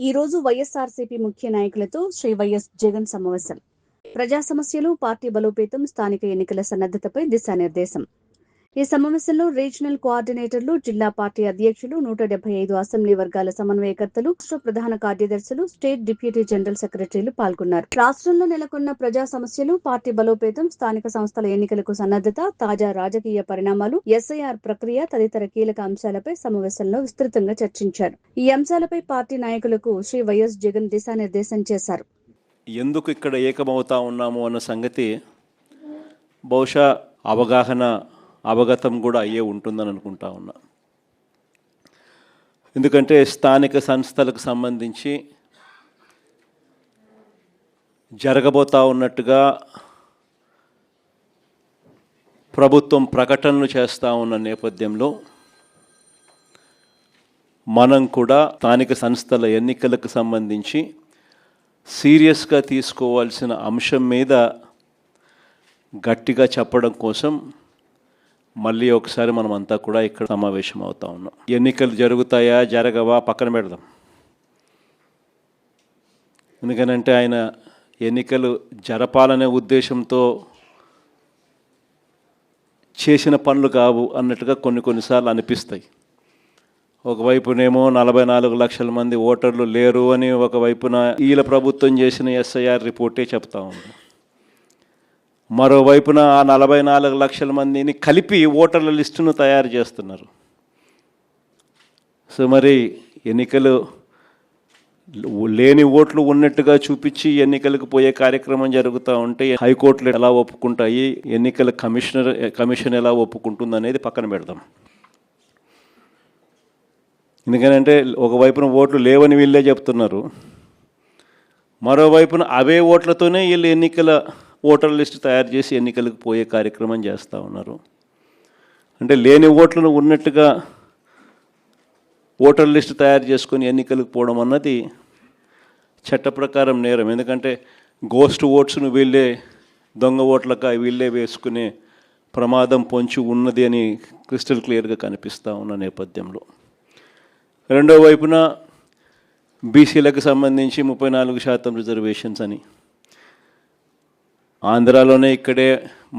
ఈ రోజు వైఎస్ఆర్సీపీ ముఖ్య నాయకులతో శ్రీ వైఎస్ జగన్ సమావేశం. ప్రజా సమస్యలు, పార్టీ బలోపేతం, స్థానిక ఎన్నికల సన్నద్ధతపై దిశానిర్దేశం. ఈ సమావేశంలో రీజనల్ కోఆర్డినేటర్లు, జిల్లా పార్టీ అధ్యక్షులు, 175 అసెంబ్లీ వర్గాల సమన్వయకర్తలు, రాష్ట్ర ప్రధాన కార్యదర్శులు, స్టేట్ డిప్యూటీ జనరల్ సెక్రటరీలు పాల్గొన్నారు. రాష్ట్రంలో నెలకొన్న ప్రజా సమస్యలు, పార్టీ బలోపేతం, స్థానిక సంస్థల ఎన్నికలకు సన్నద్ధత, తాజా రాజకీయ పరిణామాలు, ఎస్ఐఆర్ ప్రక్రియ తదితర కీలక అంశాలపై సమావేశంలో విస్తృతంగా చర్చించారు. ఈ అంశాలపై పార్టీ నాయకులకు శ్రీ వైఎస్ జగన్ దిశానిర్దేశం చేశారు. ఎందుకు ఇక్కడ ఏకమవుతా ఉన్నాము అన్న సంగతి బహుశా అవగతం కూడా అయ్యే ఉంటుందని అనుకుంటా ఉన్నా. ఎందుకంటే స్థానిక సంస్థలకు సంబంధించి జరగబోతా ఉన్నట్టుగా ప్రభుత్వం ప్రకటనలు చేస్తూ ఉన్న నేపథ్యంలో మనం కూడా స్థానిక సంస్థల ఎన్నికలకు సంబంధించి సీరియస్గా తీసుకోవాల్సిన అంశం మీద గట్టిగా చెప్పడం కోసం మళ్ళీ ఒకసారి మనం అంతా కూడా ఇక్కడ సమావేశం అవుతా ఉన్నాం. ఎన్నికలు జరుగుతాయా జరగవా పక్కన పెడదాం. ఎందుకనంటే ఆయన ఎన్నికలు జరపాలనే ఉద్దేశంతో చేసిన పనులు కావు అన్నట్టుగా కొన్నిసార్లు అనిపిస్తాయి. ఒకవైపునేమో 44 లక్షల మంది ఓటర్లు లేరు అని, ఒకవైపున ఈల ప్రభుత్వం చేసిన ఎస్ఐఆర్ రిపోర్టే చెప్తా ఉంది. మరోవైపున ఆ 44 లక్షల మందిని కలిపి ఓటర్ల లిస్టును తయారు చేస్తున్నారు. సో మరి ఎన్నికలు లేని ఓట్లు ఉన్నట్టుగా చూపించి ఎన్నికలకు పోయే కార్యక్రమం జరుగుతూ ఉంటే హైకోర్టులు ఎలా ఒప్పుకుంటాయి, ఎన్నికల కమిషన్ ఎలా ఒప్పుకుంటుంది అనేది పక్కన పెడదాం. ఎందుకంటే ఒకవైపున ఓట్లు లేవని వీళ్ళే చెప్తున్నారు, మరోవైపున అవే ఓట్లతోనే వీళ్ళు ఎన్నికల ఓటర్ లిస్టు తయారు చేసి ఎన్నికలకు పోయే కార్యక్రమం చేస్తూ ఉన్నారు. అంటే లేని ఓట్లను ఉన్నట్టుగా ఓటర్ లిస్టు తయారు చేసుకొని ఎన్నికలకు పోవడం అన్నది చట్ట ప్రకారం నేరం. ఎందుకంటే గోస్ట్ ఓట్స్ను వీళ్ళే దొంగ ఓట్లక వీళ్ళే వేసుకునే ప్రమాదం పొంచి ఉన్నది అని క్రిస్టల్ క్లియర్గా కనిపిస్తూ ఉన్న నేపథ్యంలో, రెండో వైపున బీసీలకు సంబంధించి 34% రిజర్వేషన్స్ అని ఆంధ్రాలోనే ఇక్కడే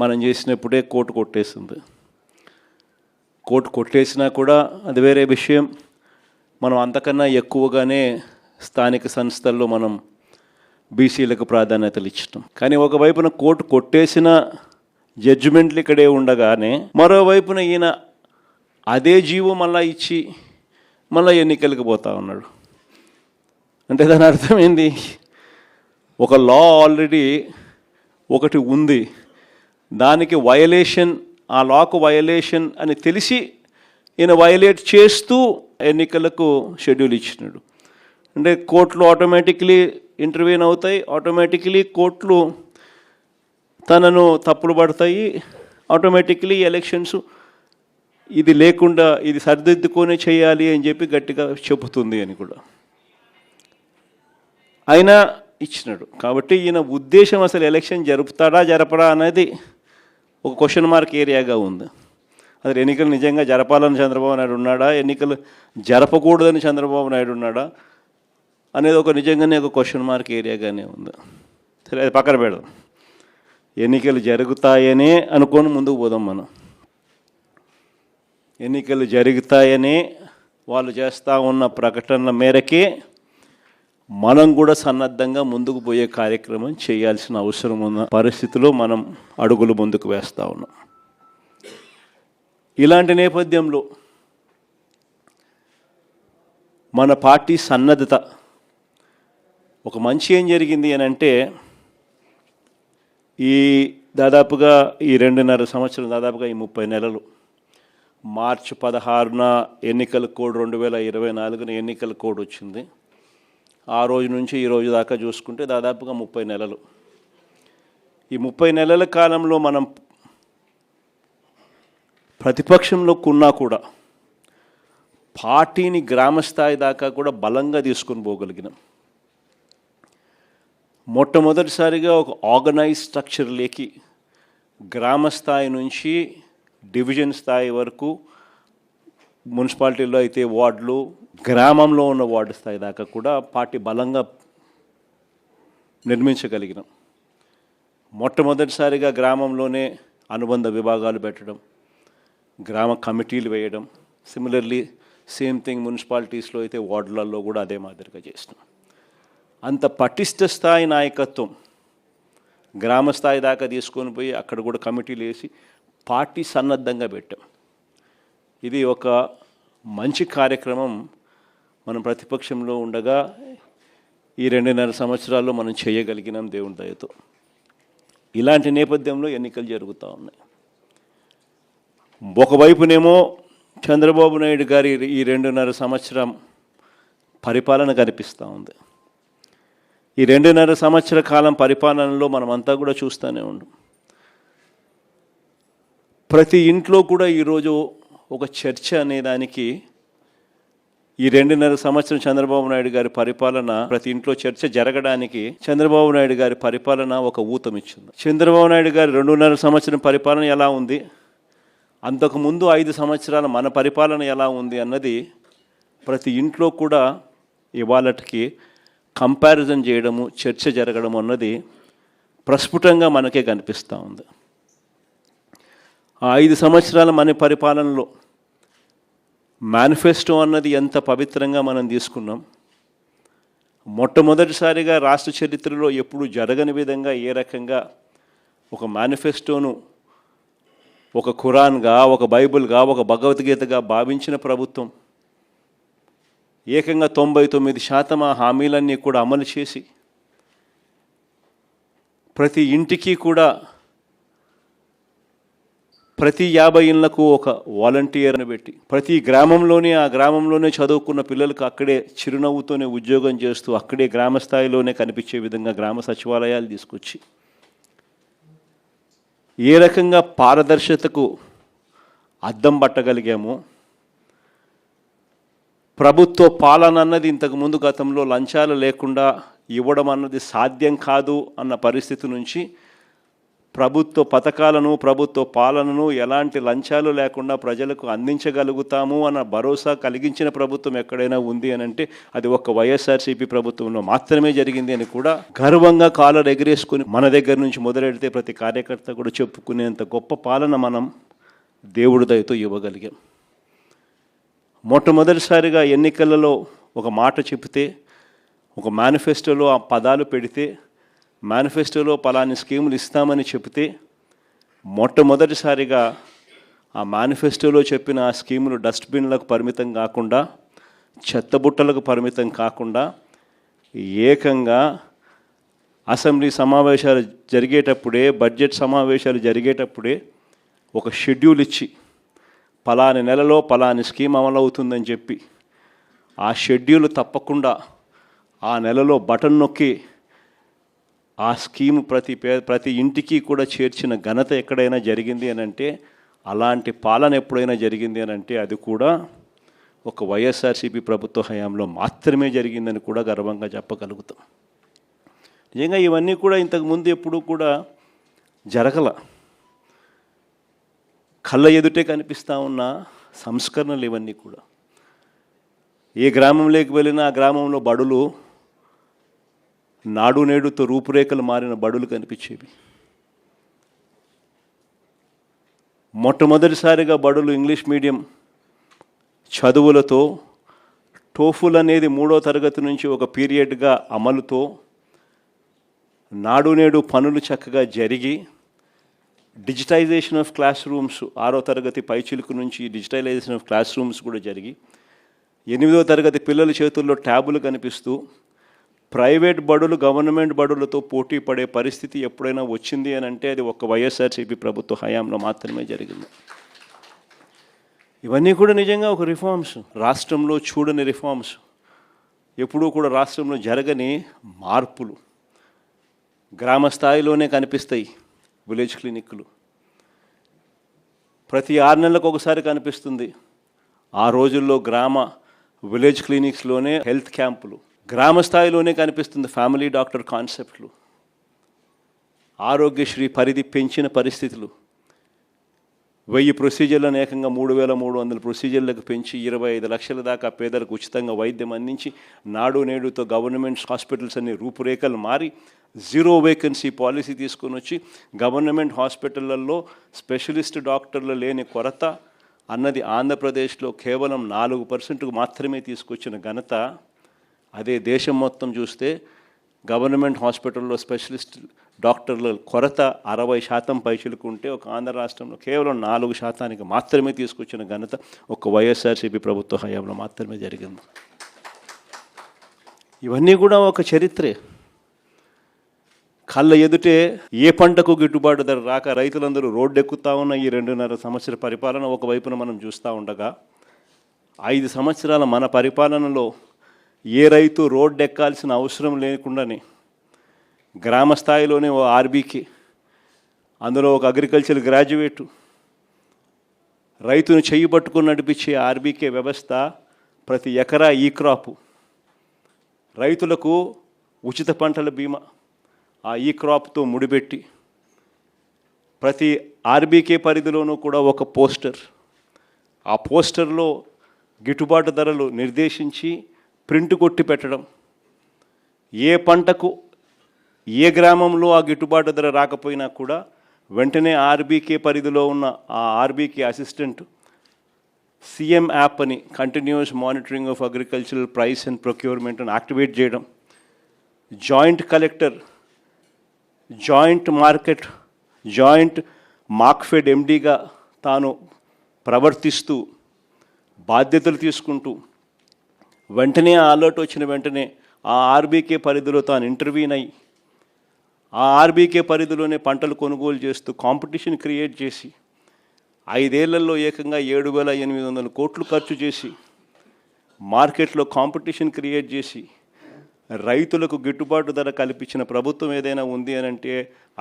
మనం చేసినప్పుడే కోర్టు కొట్టేసింది. కోర్టు కొట్టేసినా కూడా అది వేరే విషయం. మనం అంతకన్నా ఎక్కువగానే స్థానిక సంస్థల్లో మనం బీసీలకు ప్రాధాన్యతలు ఇచ్చటం. కానీ ఒకవైపున కోర్టు కొట్టేసిన జడ్జిమెంట్లు ఇక్కడే ఉండగానే మరోవైపున ఈయన అదే జీవో మళ్ళా ఇచ్చి మళ్ళీ ఎన్నికలకు పోతా ఉన్నాడు. అంటే దాని అర్థం ఏంది? ఒక లా ఆల్రెడీ ఒకటి ఉంది, దానికి వయలేషన్, ఆ లాకు వయలేషన్ అని తెలిసి ఈయన వయలేట్ చేస్తూ ఎన్నికలకు షెడ్యూల్ ఇచ్చినాడు. అంటే కోర్టులు ఆటోమేటిక్లీ ఇంటర్వ్యూన్ అవుతాయి, ఆటోమేటిక్లీ కోర్టులు తనను తప్పులు పడతాయి, ఆటోమేటిక్లీ ఎలక్షన్స్ ఇది లేకుండా ఇది సరిదిద్దుకొని చేయాలి అని చెప్పి గట్టిగా చెబుతుంది అని కూడా అయినా ఇచ్చినాడు. కాబట్టి ఈయన ఉద్దేశం అసలు ఎలక్షన్ జరుపుతాడా జరపడా అనేది ఒక క్వశ్చన్ మార్క్ ఏరియాగా ఉంది. అసలు ఎన్నికలు నిజంగా జరపాలని చంద్రబాబు నాయుడు ఉన్నాడా, ఎన్నికలు జరపకూడదని చంద్రబాబు నాయుడు ఉన్నాడా అనేది ఒక నిజంగానే ఒక క్వశ్చన్ మార్క్ ఏరియాగానే ఉంది. సరే, అది పక్కన పెడదాం. ఎన్నికలు జరుగుతాయనే అనుకొని ముందుకు పోదాం. మనం ఎన్నికలు జరుగుతాయని వాళ్ళు చేస్తూ ఉన్న ప్రకటనల మేరకే మనం కూడా సన్నద్ధంగా ముందుకు పోయే కార్యక్రమం చేయాల్సిన అవసరం ఉన్న పరిస్థితిలో మనం అడుగులు ముందుకు వేస్తూ ఉన్నాం. ఇలాంటి నేపథ్యంలో మన పార్టీ సన్నద్ధత ఒక మంచి ఏం జరిగింది అని అంటే, ఈ దాదాపుగా ఈ 2.5 సంవత్సరం, దాదాపుగా ఈ 30 నెలలు, మార్చి 16న ఎన్నికల కోడ్ 2024 ఎన్నికల కోడ్ వచ్చింది. ఆ రోజు నుంచి ఈ రోజు దాకా చూసుకుంటే దాదాపుగా 30 నెలలు. ఈ 30 నెలల కాలంలో మనం ప్రతిపక్షంలో ఉన్నా కూడా పార్టీని గ్రామస్థాయి దాకా కూడా బలంగా తీసుకొని పోగలిగినాం. మొట్టమొదటిసారిగా ఒక ఆర్గనైజ్ స్ట్రక్చర్లోకి గ్రామ స్థాయి నుంచి డివిజన్ స్థాయి వరకు మున్సిపాలిటీలో అయితే వార్డులు, గ్రామంలో ఉన్న వార్డు స్థాయి దాకా కూడా పార్టీ బలంగా నిర్మించగలిగినాం. మొట్టమొదటిసారిగా గ్రామంలోనే అనుబంధ విభాగాలు పెట్టడం, గ్రామ కమిటీలు వేయడం. సిమిలర్లీ సేమ్ థింగ్ మున్సిపాలిటీస్లో అయితే వార్డులలో కూడా అదే మాదిరిగా చేసినాం. అంత పటిష్ట స్థాయి నాయకత్వం గ్రామ స్థాయి దాకా తీసుకొని పోయి అక్కడ కూడా కమిటీలు వేసి పార్టీ సన్నద్ధంగా పెట్టాం. ఇది ఒక మంచి కార్యక్రమం. మనం ప్రతిపక్షంలో ఉండగా ఈ 2.5 సంవత్సరాల్లో మనం చేయగలిగినాం దేవుని దయతో. ఇలాంటి నేపథ్యంలో ఎన్నికలు జరుగుతూ ఉన్నాయి. ఒకవైపునేమో చంద్రబాబు నాయుడు గారి ఈ 2.5 సంవత్సరం పరిపాలన కనిపిస్తూ ఉంది. ఈ 2.5 సంవత్సర కాలం పరిపాలనలో మనమంతా కూడా చూస్తూనే ఉన్నాం. ప్రతి ఇంట్లో కూడా ఈరోజు ఒక చర్చ అనేదానికి ఈ 2.5 సంవత్సరం చంద్రబాబు నాయుడు గారి పరిపాలన, ప్రతి ఇంట్లో చర్చ జరగడానికి చంద్రబాబు నాయుడు గారి పరిపాలన ఒక ఊతమిచ్చింది. చంద్రబాబు నాయుడు గారి 2.5 సంవత్సరం పరిపాలన ఎలా ఉంది, అంతకుముందు 5 సంవత్సరాల మన పరిపాలన ఎలా ఉంది అన్నది ప్రతి ఇంట్లో కూడా ఇవాళకి కంపారిజన్ చేయడము, చర్చ జరగడం అన్నది ప్రస్ఫుటంగా మనకే కనిపిస్తూ ఉంది. ఆ 5 సంవత్సరాల మన పరిపాలనలో మేనిఫెస్టో అన్నది ఎంత పవిత్రంగా మనం తీసుకున్నాం. మొట్టమొదటిసారిగా రాష్ట్ర చరిత్రలో ఎప్పుడు జరగని విధంగా ఏ రకంగా ఒక మేనిఫెస్టోను ఒక ఖురాన్గా, ఒక బైబిల్గా, ఒక భగవద్గీతగా భావించిన ప్రభుత్వం ఏకంగా 99% ఆ హామీలన్నీ కూడా అమలు చేసి ప్రతి ఇంటికి కూడా ప్రతి 50 ఇళ్లకు ఒక వాలంటీర్ని పెట్టి ప్రతి గ్రామంలోనే ఆ గ్రామంలోనే చదువుకున్న పిల్లలకు అక్కడే చిరునవ్వుతోనే ఉద్యోగం చేస్తూ అక్కడే గ్రామ స్థాయిలోనే కనిపించే విధంగా గ్రామ సచివాలయాలు తీసుకొచ్చి ఏ రకంగా పారదర్శకతకు అద్దం పట్టగలిగామో, ప్రభుత్వ పాలన అన్నది ఇంతకుముందు గతంలో లంచాలు లేకుండా ఇవ్వడం అన్నది సాధ్యం కాదు అన్న పరిస్థితి నుంచి ప్రభుత్వ పథకాలను, ప్రభుత్వ పాలనను ఎలాంటి లంచాలు లేకుండా ప్రజలకు అందించగలుగుతాము అన్న భరోసా కలిగించిన ప్రభుత్వం ఎక్కడైనా ఉంది అని అంటే అది ఒక్క వైఎస్ఆర్సీపీ ప్రభుత్వంలో మాత్రమే జరిగింది అని కూడా గర్వంగా కాలర్ ఎగిరేసుకుని మన దగ్గర నుంచి మొదలెడితే ప్రతి కార్యకర్త కూడా చెప్పుకునేంత గొప్ప పాలన మనం దేవుడి దయతో ఇవ్వగలిగాం. మొట్టమొదటిసారిగా ఎన్నికలలో ఒక మాట చెబితే, ఒక మేనిఫెస్టోలో ఆ పదాలు పెడితే, మేనిఫెస్టోలో పలాని స్కీములు ఇస్తామని చెబితే మొట్టమొదటిసారిగా ఆ మేనిఫెస్టోలో చెప్పిన ఆ స్కీములు డస్ట్బిన్లకు పరిమితం కాకుండా, చెత్తబుట్టలకు పరిమితం కాకుండా ఏకంగా అసెంబ్లీ సమావేశాలు జరిగేటప్పుడే, బడ్జెట్ సమావేశాలు జరిగేటప్పుడే ఒక షెడ్యూల్ ఇచ్చి పలాని నెలలో పలాని స్కీమ్ అమలవుతుందని చెప్పి ఆ షెడ్యూల్ తప్పకుండా ఆ నెలలో బటన్ నొక్కి ఆ స్కీమ్ ప్రతి ఇంటికి కూడా చేర్చిన ఘనత ఎక్కడైనా జరిగింది అని అంటే, అలాంటి పాలన ఎప్పుడైనా జరిగింది అని అంటే అది కూడా ఒక వైఎస్ఆర్సీపీ ప్రభుత్వ హయాంలో మాత్రమే జరిగిందని కూడా గర్వంగా చెప్పగలుగుతాం. నిజంగా ఇవన్నీ కూడా ఇంతకుముందు ఎప్పుడూ కూడా జరగల. కళ్ళ ఎదుటే కనిపిస్తూ ఉన్న సంస్కరణలు ఇవన్నీ కూడా. ఏ గ్రామంలోకి వెళ్ళినా ఆ గ్రామంలో బడులు నాడు నేడుతో రూపురేఖలు మారిన బడులు కనిపించేవి. మొట్టమొదటిసారిగా బడులు ఇంగ్లీష్ మీడియం చదువులతో, టోఫుల్ అనేది 3వ తరగతి నుంచి ఒక పీరియడ్గా అమలుతో, నాడు నేడు పనులు చక్కగా జరిగి, డిజిటైజేషన్ ఆఫ్ క్లాస్ రూమ్స్ 6వ తరగతి పైచిలుకు నుంచి డిజిటలైజేషన్ ఆఫ్ క్లాస్ రూమ్స్ కూడా జరిగి, 8వ తరగతి పిల్లల చేతుల్లో ట్యాబులు కనిపిస్తూ ప్రైవేట్ బడులు గవర్నమెంట్ బడులతో పోటీ పడే పరిస్థితి ఎప్పుడైనా వచ్చింది అని అంటే అది ఒక వైఎస్ఆర్సీపీ ప్రభుత్వ హయాంలో మాత్రమే జరిగింది. ఇవన్నీ కూడా నిజంగా ఒక రిఫార్మ్స్, రాష్ట్రంలో చూడని రిఫార్మ్స్, ఎప్పుడూ కూడా రాష్ట్రంలో జరగని మార్పులు గ్రామ స్థాయిలోనే కనిపిస్తాయి. విలేజ్ క్లినిక్లు ప్రతి 6 నెలలకు ఒకసారి కనిపిస్తుంది. ఆ రోజుల్లో విలేజ్ క్లినిక్స్లోనే హెల్త్ క్యాంపులు, గ్రామ స్థాయిలోనే కనిపిస్తుంది ఫ్యామిలీ డాక్టర్ కాన్సెప్ట్లు, ఆరోగ్యశ్రీ పరిధి పెంచిన పరిస్థితులు, 1000 ప్రొసీజర్లను ఏకంగా 3300 ప్రొసీజర్లకు పెంచి 25 లక్షల దాకా పేదలకు ఉచితంగా వైద్యం అందించి నాడు నేడుతో గవర్నమెంట్ హాస్పిటల్స్ అన్ని రూపురేఖలు మారి జీరో వేకెన్సీ పాలసీ తీసుకొని వచ్చి గవర్నమెంట్ హాస్పిటళ్లలో స్పెషలిస్ట్ డాక్టర్లు లేని కొరత అన్నది ఆంధ్రప్రదేశ్లో కేవలం 4% మాత్రమే తీసుకొచ్చిన ఘనత. అదే దేశం మొత్తం చూస్తే గవర్నమెంట్ హాస్పిటల్లో స్పెషలిస్ట్ డాక్టర్ల కొరత 60% పైచిలకు ఉంటే ఒక ఆంధ్ర రాష్ట్రంలో కేవలం 4% మాత్రమే తీసుకొచ్చిన ఘనత ఒక వైఎస్ఆర్సీపీ ప్రభుత్వ హయాంలో మాత్రమే జరిగింది. ఇవన్నీ కూడా ఒక చరిత్రే. కళ్ళ ఎదుటే ఏ పంటకు గిట్టుబాటు ధర రాక రైతులందరూ రోడ్డెక్కుతా ఉన్న ఈ 2.5 సంవత్సర పరిపాలన ఒకవైపున మనం చూస్తూ ఉండగా 5 సంవత్సరాల మన పరిపాలనలో ఏ రైతు రోడ్డెక్కాల్సిన అవసరం లేకుండానే గ్రామ స్థాయిలోనే ఓ ఆర్బీకే, అందులో ఒక అగ్రికల్చర్ గ్రాడ్యుయేటు, రైతును చెయ్యి పట్టుకుని నడిపించే ఆర్బీకే వ్యవస్థ, ప్రతి ఎకరా ఈ క్రాపు, రైతులకు ఉచిత పంటల బీమా, ఆ ఈ క్రాప్తో ముడిపెట్టి ప్రతి ఆర్బీకే పరిధిలోనూ కూడా ఒక పోస్టర్, ఆ పోస్టర్లో గిట్టుబాటు ధరలు నిర్దేశించి ప్రింట్ కొట్టి పెట్టడం, ఏ పంటకు ఏ గ్రామంలో ఆ గిట్టుబాటు ధర రాకపోయినా కూడా వెంటనే ఆర్బీకే పరిధిలో ఉన్న ఆ ఆర్బీకే అసిస్టెంట్ సీఎం యాప్ అని continuous monitoring of agricultural price and procurement అని యాక్టివేట్ చేయడం, జాయింట్ కలెక్టర్ జాయింట్ మార్క్ఫెడ్ ఎండీగా తాను ప్రవర్తిస్తూ బాధ్యతలు తీసుకుంటూ వెంటనే ఆ అలర్ట్ వచ్చిన వెంటనే ఆ ఆర్బీకే పరిధిలో తాను ఇంటర్వ్యూన్ అయ్యి ఆ ఆర్బీకే పరిధిలోనే పంటలు కొనుగోలు చేస్తూ కాంపిటీషన్ క్రియేట్ చేసి 5 ఏళ్లలో ఏకంగా 7,800 కోట్లు ఖర్చు చేసి మార్కెట్లో కాంపిటీషన్ క్రియేట్ చేసి రైతులకు గిట్టుబాటు ధర కల్పించిన ప్రభుత్వం ఏదైనా ఉంది అని అంటే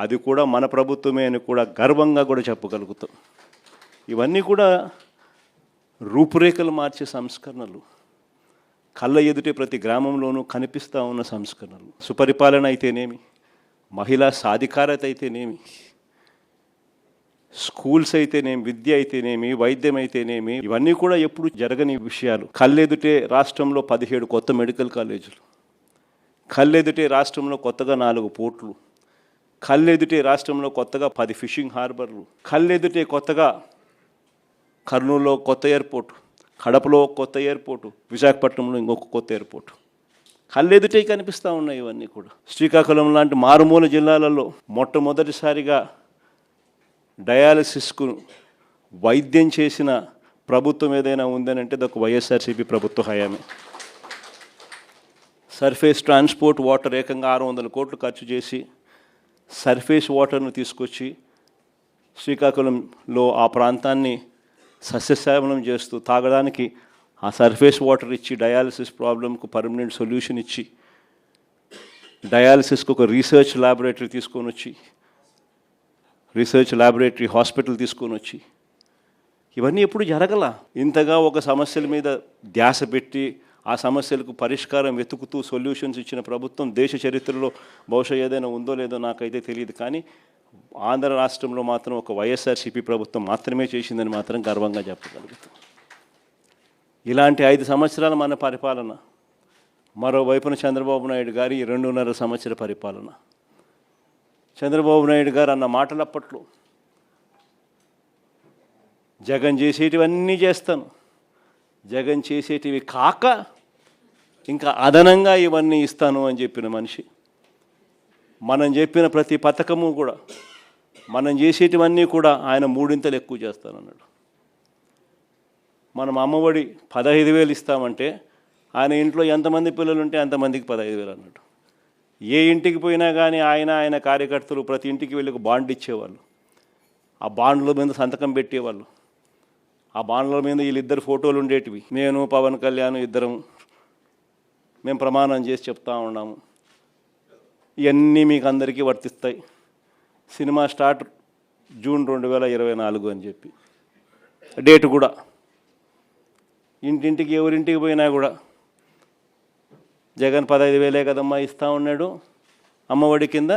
అది కూడా మన ప్రభుత్వమే అని కూడా గర్వంగా కూడా చెప్పగలుగుతాం. ఇవన్నీ కూడా రూపురేఖలు మార్చే సంస్కరణలు, కళ్ళ ఎదుటే ప్రతి గ్రామంలోనూ కనిపిస్తూ ఉన్న సంస్కరణలు. సుపరిపాలన అయితేనేమి, మహిళా సాధికారత అయితేనేమి, స్కూల్స్ అయితేనేమి, విద్య అయితేనేమి, వైద్యం అయితేనేమి, ఇవన్నీ కూడా ఎప్పుడు జరగని విషయాలు. కళ్ళెదుటే రాష్ట్రంలో 17 కొత్త మెడికల్ కాలేజీలు, కళ్ళెదుటే రాష్ట్రంలో కొత్తగా 4 పోర్టులు, కళ్ళెదుటే రాష్ట్రంలో కొత్తగా 10 ఫిషింగ్ హార్బర్లు, కళ్ళెదుటే కొత్తగా కర్నూలులో కొత్త ఎయిర్పోర్టు, కడపలో కొత్త ఎయిర్పోర్టు, విశాఖపట్నంలో ఇంకొక కొత్త ఎయిర్పోర్టు కళ్ళెదుటే కనిపిస్తూ ఉన్నాయి. ఇవన్నీ కూడా శ్రీకాకుళం లాంటి మారుమూల జిల్లాలలో మొట్టమొదటిసారిగా డయాలసిస్కు వైద్యం చేసిన ప్రభుత్వం ఏదైనా ఉందని అంటే అది ఒక వైఎస్ఆర్సీపీ ప్రభుత్వ హయామే. సర్ఫేస్ ట్రాన్స్పోర్ట్ వాటర్ ఏకంగా 600 కోట్లు ఖర్చు చేసి సర్ఫేస్ వాటర్ను తీసుకొచ్చి శ్రీకాకుళంలో ఆ ప్రాంతాన్ని సస్యశ్యామలం చేస్తూ తాగడానికి ఆ సర్ఫేస్ వాటర్ ఇచ్చి డయాలసిస్ ప్రాబ్లంకు పర్మనెంట్ సొల్యూషన్ ఇచ్చి డయాలసిస్కు ఒక రీసెర్చ్ ల్యాబొరేటరీ తీసుకొని వచ్చి రీసెర్చ్ ల్యాబొరేటరీ హాస్పిటల్ తీసుకొని వచ్చి ఇవన్నీ ఎప్పుడు జరగల. ఇంతగా ఒక సమస్యల మీద ధ్యాస పెట్టి ఆ సమస్యలకు పరిష్కారం వెతుకుతూ సొల్యూషన్స్ ఇచ్చిన ప్రభుత్వం దేశ చరిత్రలో బహుశా ఏదైనా ఉందో లేదో నాకైతే తెలియదు, కానీ ఆంధ్ర రాష్ట్రంలో మాత్రం ఒక వైఎస్ఆర్సీపీ ప్రభుత్వం మాత్రమే చేసిందని మాత్రం గర్వంగా చెప్పగలుగుతాం. ఇలాంటి 5 సంవత్సరాల మన పరిపాలన, మరోవైపున చంద్రబాబు నాయుడు గారి 2.5 సంవత్సర పరిపాలన. చంద్రబాబు నాయుడు గారు అన్న మాటలు అప్పట్లో జగన్ చేసేటివన్నీ చేస్తాను, జగన్ చేసేటివి కాక ఇంకా అదనంగా ఇవన్నీ ఇస్తాను అని చెప్పిన మనిషి. మనం చెప్పిన ప్రతి పథకము కూడా, మనం చేసేటివన్నీ కూడా ఆయన 3 ఎక్కువ చేస్తానన్నాడు. మనం అమ్మఒడి 15,000 ఇస్తామంటే ఆయన ఇంట్లో ఎంతమంది పిల్లలు ఉంటే అంతమందికి 15,000 అన్నాడు. ఏ ఇంటికి పోయినా కానీ ఆయన కార్యకర్తలు ప్రతి ఇంటికి వెళ్ళి ఒక బాండ్ ఇచ్చేవాళ్ళు, ఆ బాండ్ల మీద సంతకం పెట్టేవాళ్ళు, ఆ బాండ్ల మీద వీళ్ళిద్దరు ఫోటోలు ఉండేటివి. నేను పవన్ కళ్యాణ్ ఇద్దరం మేము ప్రమాణం చేసి చెప్తా ఉన్నాము, ఇవన్నీ మీకు అందరికీ వర్తిస్తాయి, సినిమా స్టార్ట్ జూన్ 2024 అని చెప్పి డేట్ కూడా. ఇంటింటికి ఎవరింటికి పోయినా కూడా జగన్ 15,000 కదమ్మా ఇస్తూ ఉన్నాడు అమ్మఒడి కింద,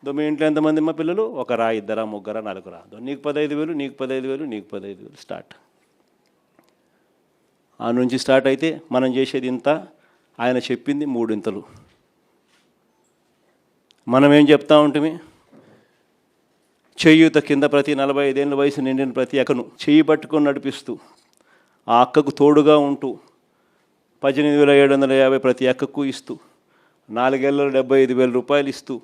మీ ఇంట్లో ఎంతమంది మా పిల్లలు? ఒకరా, ఇద్దరా, ముగ్గురా, నలుగురా? నీకు 15,000, నీకు 15,000, నీకు 15,000 స్టార్ట్. ఆ నుంచి స్టార్ట్ అయితే మనం చేసేది ఇంత, ఆయన చెప్పింది మూడింతలు. మనం ఏం చెప్తా ఉంటుంది? చేయూత కింద ప్రతి 45 ఏళ్ళ వయసు నిండిన ప్రతి అక్కను చెయ్యి పట్టుకొని నడిపిస్తూ, ఆ అక్కకు తోడుగా ఉంటూ 18,750 ప్రతి అక్కకు ఇస్తూ, 4 ఏళ్ళలో 75,000 రూపాయలు ఇస్తూ,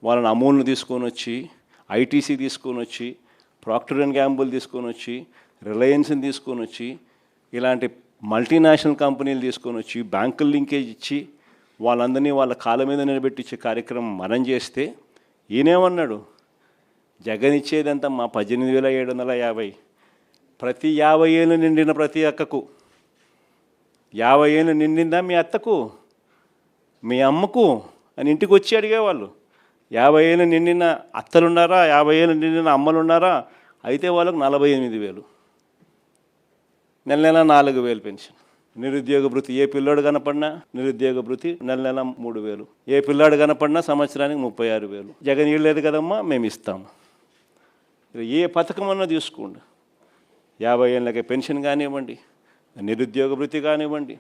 వాళ్ళని అమూల్ను తీసుకొని వచ్చి, ఐటీసీ తీసుకొని వచ్చి, ప్రాక్టర్ అండ్ గ్యాంబుల్ తీసుకొని వచ్చి, రిలయన్స్ని తీసుకొని వచ్చి, ఇలాంటి మల్టీనేషనల్ కంపెనీలు తీసుకొని వచ్చి బ్యాంకుల లింకేజ్ ఇచ్చి వాళ్ళందరినీ వాళ్ళ కాళ్ళ మీద నిలబెట్టించే కార్యక్రమం మనం చేస్తే, ఈయనేమన్నాడు? జగన్ ఇచ్చేదంతా మా 18,750. ప్రతి 50 ఏళ్ళు నిండిన ప్రతి అక్కకు, 50 ఏళ్ళు నిండిందా మీ అత్తకు, మీ అమ్మకు అని ఇంటికి వచ్చి అడిగేవాళ్ళు. 50 ఏళ్ళు నిండిన అత్తలున్నారా, 50 ఏళ్ళు నిండిన అమ్మలున్నారా? అయితే వాళ్ళకు 48,000, నెల నెల 4,000 పెన్షన్. నిరుద్యోగ భృతి, ఏ పిల్లోడు కనపడినా నిరుద్యోగ భృతి నెల నెల 3,000. ఏ పిల్లాడు కనపడినా సంవత్సరానికి 36,000. జగన్ ఇవ్వలేదు కదమ్మా, మేము ఇస్తాము. ఏ పథకం అన్నా తీసుకోండి, 50 ఏళ్ళకి పెన్షన్ కానివ్వండి, నిరుద్యోగ భృతి కానివ్వండి,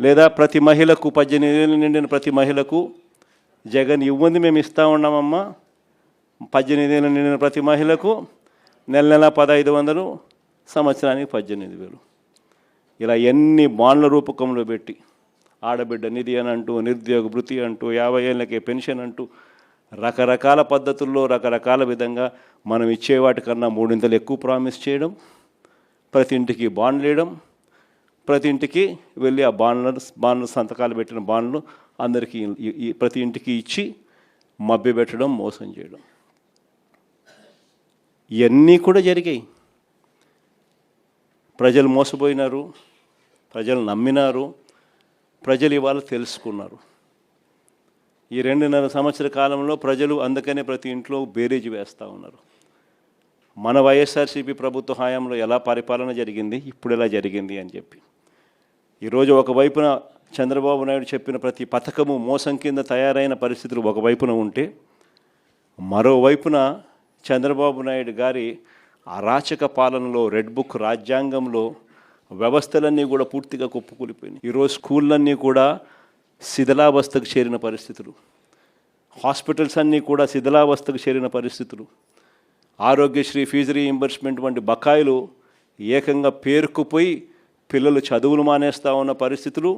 లేదా ప్రతి మహిళకు 18 ఏళ్ళు నిండిన ప్రతి మహిళకు జగన్ ఇవ్వండి మేము ఇస్తూ ఉన్నామమ్మా. 18 ఏళ్ళు నిండిన ప్రతి మహిళకు నెల నెల 1,500, సంవత్సరానికి 18,000. ఇలా ఎన్ని బాండ్ల రూపకంలో పెట్టి ఆడబిడ్డ నిధి అని అంటూ, నిరుద్యోగ భృతి అంటూ, 50 ఏళ్ళకే పెన్షన్ అంటూ, రకరకాల పద్ధతుల్లో రకరకాల విధంగా మనం ఇచ్చే వాటికన్నా మూడింతలు ఎక్కువ ప్రామిస్ చేయడం, ప్రతి ఇంటికి బాండ్లు వేయడం, ప్రతి ఇంటికి వెళ్ళి ఆ బాండ్లు సంతకాలు పెట్టిన బాండ్లు అందరికీ ప్రతి ఇంటికి ఇచ్చి మభ్యపెట్టడం, మోసం చేయడం, ఇవన్నీ కూడా జరిగాయి. ప్రజలు మోసపోయినారు, ప్రజలు నమ్మినారు, ప్రజలు ఇవాళ తెలుసుకున్నారు. ఈ 2.5 సంవత్సర కాలంలో ప్రజలు అందుకనే ప్రతి ఇంట్లో బేరీజు వేస్తూ ఉన్నారు. మన వైఎస్ఆర్సీపీ ప్రభుత్వ హయాంలో ఎలా పరిపాలన జరిగింది, ఇప్పుడు ఎలా జరిగింది అని చెప్పి. ఈరోజు ఒకవైపున చంద్రబాబు నాయుడు చెప్పిన ప్రతి పథకము మోసం కింద తయారైన పరిస్థితులు ఒకవైపున ఉంటే, మరోవైపున చంద్రబాబు నాయుడు గారి అరాచక పాలనలో, రెడ్ బుక్ రాజ్యాంగంలో వ్యవస్థలన్నీ కూడా పూర్తిగా కుప్పకూలిపోయినాయి. ఈరోజు స్కూళ్ళన్నీ కూడా శిథిలావస్థకు చేరిన పరిస్థితులు, హాస్పిటల్స్ అన్నీ కూడా శిథిలావస్థకు చేరిన పరిస్థితులు, ఆరోగ్యశ్రీ, ఫీజు రీయింబర్స్మెంట్ వంటి బకాయిలు ఏకంగా పేరుకుపోయి పిల్లలు చదువులు మానేస్తూ ఉన్న పరిస్థితులు,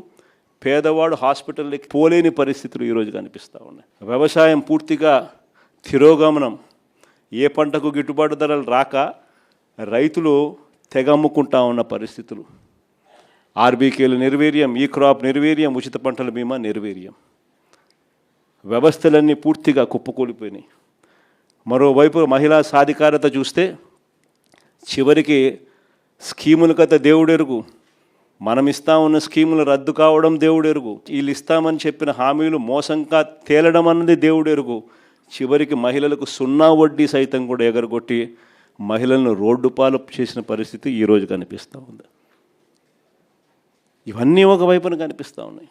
పేదవాడు హాస్పిటల్కి పోలేని పరిస్థితులు ఈరోజు కనిపిస్తూ ఉన్నాయి. వ్యవసాయం పూర్తిగా తిరోగమనం, ఏ పంటకు గిట్టుబాటు ధరలు రాక రైతులు తెగమ్ముకుంటా ఉన్న పరిస్థితులు, ఆర్బీకేలు నిర్వీర్యం, ఈ క్రాప్ నిర్వీర్యం, ఉచిత పంటల బీమా నిర్వీర్యం, వ్యవస్థలన్నీ పూర్తిగా కుప్పకూలిపోయినాయి. మరోవైపు మహిళా సాధికారత చూస్తే చివరికి స్కీముల కథ దేవుడెరుగు, మనం ఇస్తా ఉన్న స్కీములు రద్దు కావడం దేవుడెరుగు, వీళ్ళు ఇస్తామని చెప్పిన హామీలు మోసంగా తేలడం అన్నది దేవుడెరుగు. చివరికి మహిళలకు 0 వడ్డీ సైతం కూడా ఎగరగొట్టి మహిళలను రోడ్డు పాలు చేసిన పరిస్థితి ఈరోజు కనిపిస్తూ ఉంది. ఇవన్నీ ఒకవైపున కనిపిస్తూ ఉన్నాయి.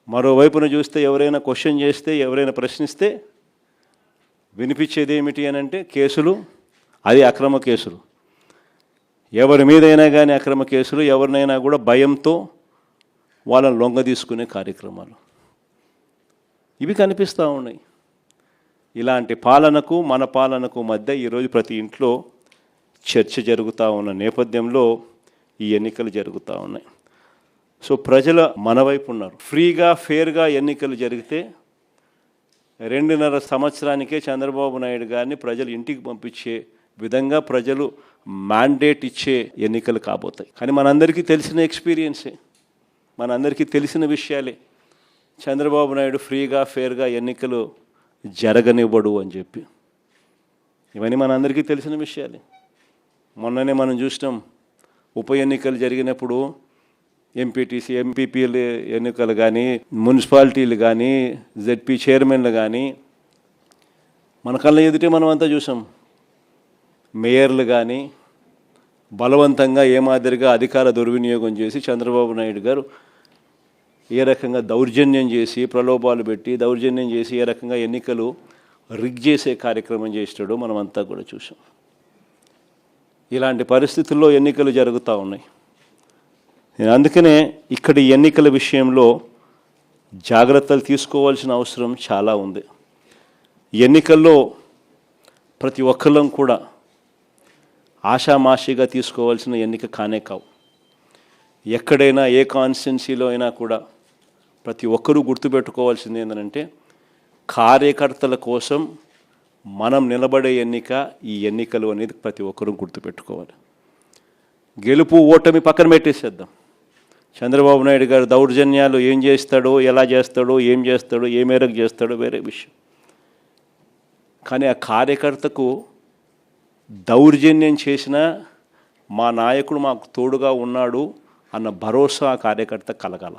మరోవైపున చూస్తే ఎవరైనా క్వశ్చన్ చేస్తే, ఎవరైనా ప్రశ్నిస్తే వినిపించేది ఏమిటి అని అంటే కేసులు, అది అక్రమ కేసులు. ఎవరి మీదైనా కానీ అక్రమ కేసులు, ఎవరినైనా కూడా భయంతో వాళ్ళని లొంగ తీసుకునే కార్యక్రమాలు ఇవి కనిపిస్తూ ఉన్నాయి. ఇలాంటి పాలనకు మన పాలనకు మధ్య ఈరోజు ప్రతి ఇంట్లో చర్చ జరుగుతూ ఉన్న నేపథ్యంలో ఈ ఎన్నికలు జరుగుతూ ఉన్నాయి. సో ప్రజల మన వైపు ఉన్నారు. ఫ్రీగా, ఫేర్గా ఎన్నికలు జరిగితే 2.5 సంవత్సరానికే చంద్రబాబు నాయుడు గారిని ప్రజలు ఇంటికి పంపించే విధంగా ప్రజలు మ్యాండేట్ ఇచ్చే ఎన్నికలు కాబోతాయి. కానీ మనందరికీ తెలిసిన ఎక్స్పీరియన్సే, మనందరికీ తెలిసిన విషయాలే. చంద్రబాబు నాయుడు ఫ్రీగా, ఫేర్గా ఎన్నికలు జరగనివ్వడు అని చెప్పి, ఇవన్నీ మనందరికీ తెలిసిన విషయాలే. మొన్ననే మనం చూసినాం, ఉప ఎన్నికలు జరిగినప్పుడు ఎంపీటీసీ, ఎంపీపీల ఎన్నికలు కానీ, మున్సిపాలిటీలు కానీ, జెడ్పీ చైర్మన్లు కానీ మన కళ్ళ ఎదుటే మనం అంతా చూసాం. మేయర్లు కానీ బలవంతంగా ఏ మాదిరిగా అధికార దుర్వినియోగం చేసి చంద్రబాబు నాయుడు గారు ఏ రకంగా దౌర్జన్యం చేసి, ప్రలోభాలు పెట్టి దౌర్జన్యం చేసి ఏ రకంగా ఎన్నికలు రిగ్ చేసే కార్యక్రమం చేసాడో మనమంతా కూడా చూసాం. ఇలాంటి పరిస్థితుల్లో ఎన్నికలు జరుగుతూ ఉన్నాయి. నేను అందుకనే ఇక్కడ ఎన్నికల విషయంలో జాగ్రత్తలు తీసుకోవాల్సిన అవసరం చాలా ఉంది. ఎన్నికల్లో ప్రతి ఒక్కళ్ళం కూడా ఆషామాషిగా తీసుకోవాల్సిన ఎన్నిక కానే కావు. ఎక్కడైనా ఏ కాన్స్టిట్యున్సీలో అయినా కూడా ప్రతి ఒక్కరూ గుర్తుపెట్టుకోవాల్సింది ఏంటంటే కార్యకర్తల కోసం మనం నిలబడే ఎన్నిక ఈ ఎన్నికలు అనేది ప్రతి ఒక్కరూ గుర్తుపెట్టుకోవాలి. గెలుపు ఓటమి పక్కన పెట్టేసేద్దాం. చంద్రబాబు నాయుడు గారు దౌర్జన్యాలు ఏం చేస్తాడో, ఎలా చేస్తాడో, ఏం చేస్తాడో, ఏ మేరకు చేస్తాడో వేరే విషయం. కానీ ఆ కార్యకర్తకు దౌర్జన్యం చేసిన మా నాయకుడు మాకు తోడుగా ఉన్నాడు అన్న భరోసా ఆ కార్యకర్త కలగాల.